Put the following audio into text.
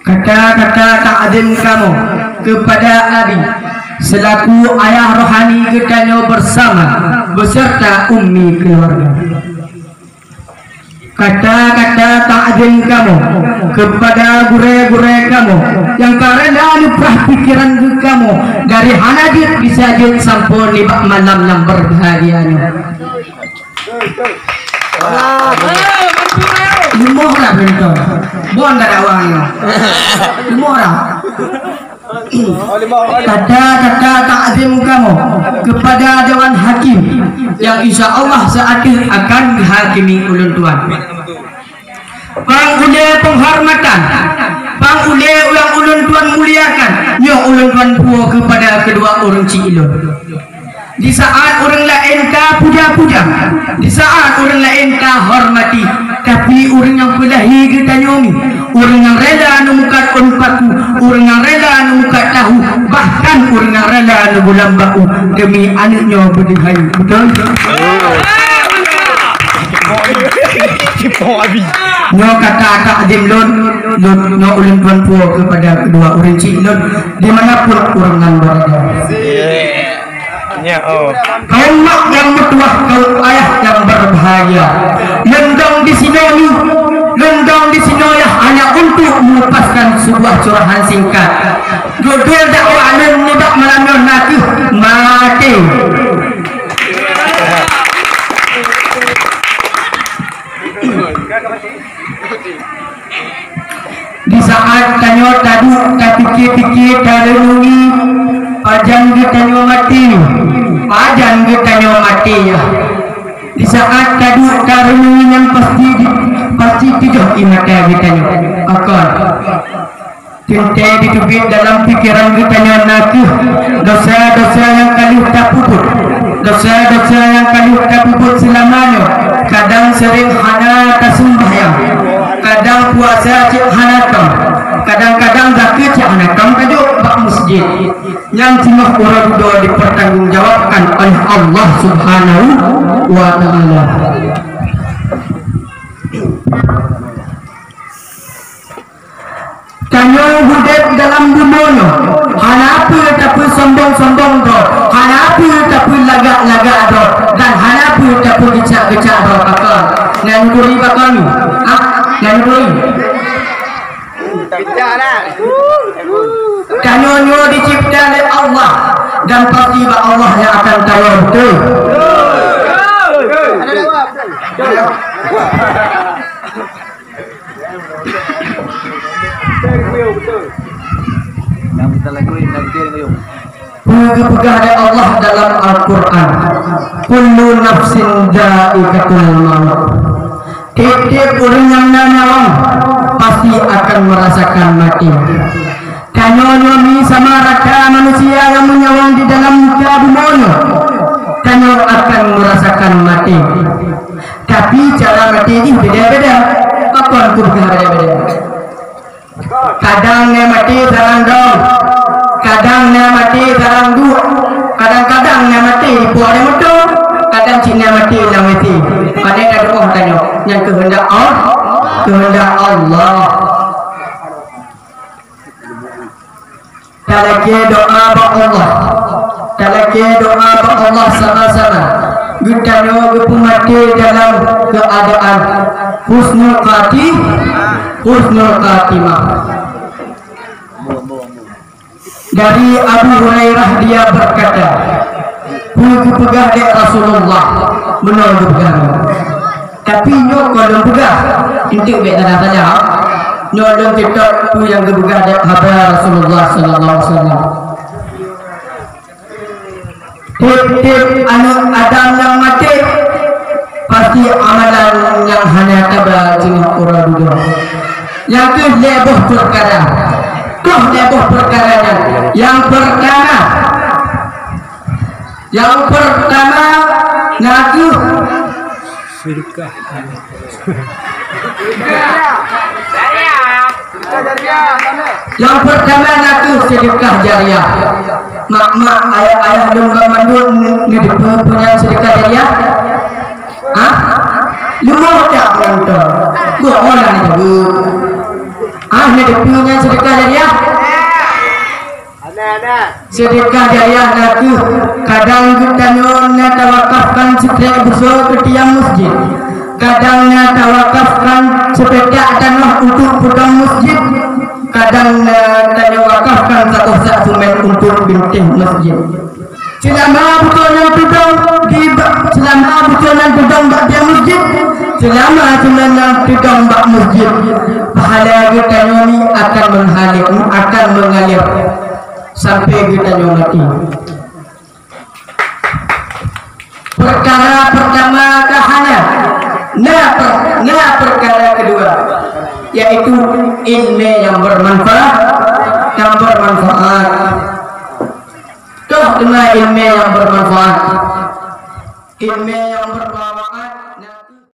Kata-kata takzim kamu kepada Abi selaku ayah rohani kita bersama beserta ummi keluarga. Kata-kata takzim kamu kepada gure-gure kamu yang karena lupa pikiran kamu dari hanajit bisa jid sampai libak malam yang berbahagia. Lima orang bentuk, bukan ada uangnya. Lima orang. Kata-kata takzim kamu kepada Dewan Hakim yang insya Allah seakhir akan dihakimi ulun tuan. Pangule penghormatan, pangule ulang ulun tuan muliakan, nyo ulun tuan puo kepada kedua orang cilok. Di saat orang lain ka puja-puja, di saat orang lain ka hormati, tapi orang yang belahi kita nyomi, orang yang rela numukat unpaku, orang yang rela numukat tahu, bahkan orang yang rela nubulam bau demi anaknya berdihai. Betul? Nyo kata takzim lon nyo ulun tuan puo kepada kedua orang cilok dimanapun orang yang berada. Kau mak yang bertuah, kau ayah yang berbahagia. Lendang di sini, lendang di sini ya hanya untuk melepaskan sebuah curahan singkat. Dua dakwah menibak malam nanti mati. Di saat tanyo tadu pikir-pikir terlungi pajan kita nyo mati, pajan kita nyo mati ya. Di saat tadu terlungi yang pasti tidak imata kita nyo akal. Cinta ditubik dalam pikiran kita nyo nanti dosa-dosa yang kali tak puput, dosa-dosa yang kali tak puput selamanya. Kadang sering hana tasembahyang, kadang puasa cik hanatam, kadang-kadang zakir cik hanatam kajuk bak masjid. Yang cuma orang doa dipertanggungjawabkan oleh Allah Subhanahu wa Ta'ala. Tanyo hidup dalam dunia, hanapu tapi sombong-sombong do, hanapu tapi lagak-lagak do, dan hanapu tapi gecak-gecak do kakak. Yang duri bakal ni, yang duri. Tanyo dicipta oleh Allah dan pasti Allah yang akan tahu betul. Pegah oleh Allah dalam Al-Quran, kullu nafsin dha'iqatul maut. Tiap-tiap orang yang nyawang pasti akan merasakan mati. Kanyonomi sama raka manusia yang menyawang di dalam muka bumono, kanyo akan merasakan mati. Tapi cara mati ini beda-beda. Apa yang berbeda-beda? Kadang mati sarang dong, kadang mati sarang dua, kadang-kadang mati puan motor, kadang Cina mati lamati. Pada ada kau tanya yang kehendak Allah. Talaki doa Allah, talaki doa Allah sama-sama. Kita nyoba mati dalam keadaan husnul khatimah. Dari Abu Hurairah dia berkata, "Pugu pegah dek Rasulullah menolak pegah." Tapi nyok kalau pegah, intik bek tanah saja. Nyok kita tu yang pegah dek haba Rasulullah sallallahu alaihi wasallam. Tiap anak Adam yang mati pasti amalan yang hanya tabah jenis orang dulu. Yang tu lebih perkara, kau lebih perkaranya. Yang pertama ngaku sedekah. Yang pertama ngaku sedekah jariah. Mak ayah-ayah domba mandul ni punya sedekah jariah. Lumur tak penonton. Gua orang itu. Ni punya sedekah jariah. Ada. Sedekah jariah laku kadang kita nyona tawakafkan setiap besar ke tiang masjid. Kadang tawakafkan sepedak tanah untuk putang masjid. Kadang tawakafkan satu semen untuk bintik masjid. Selama betul tudung bak dia masjid, selama tudung bak masjid, pahala kita ini akan mengalir sampai kita mati. Perkara pertama kahana, perkara kedua yaitu ilmu yang bermanfaat, Tuh dengan ilmu yang bermanfaat, ilmu yang bermanfaat.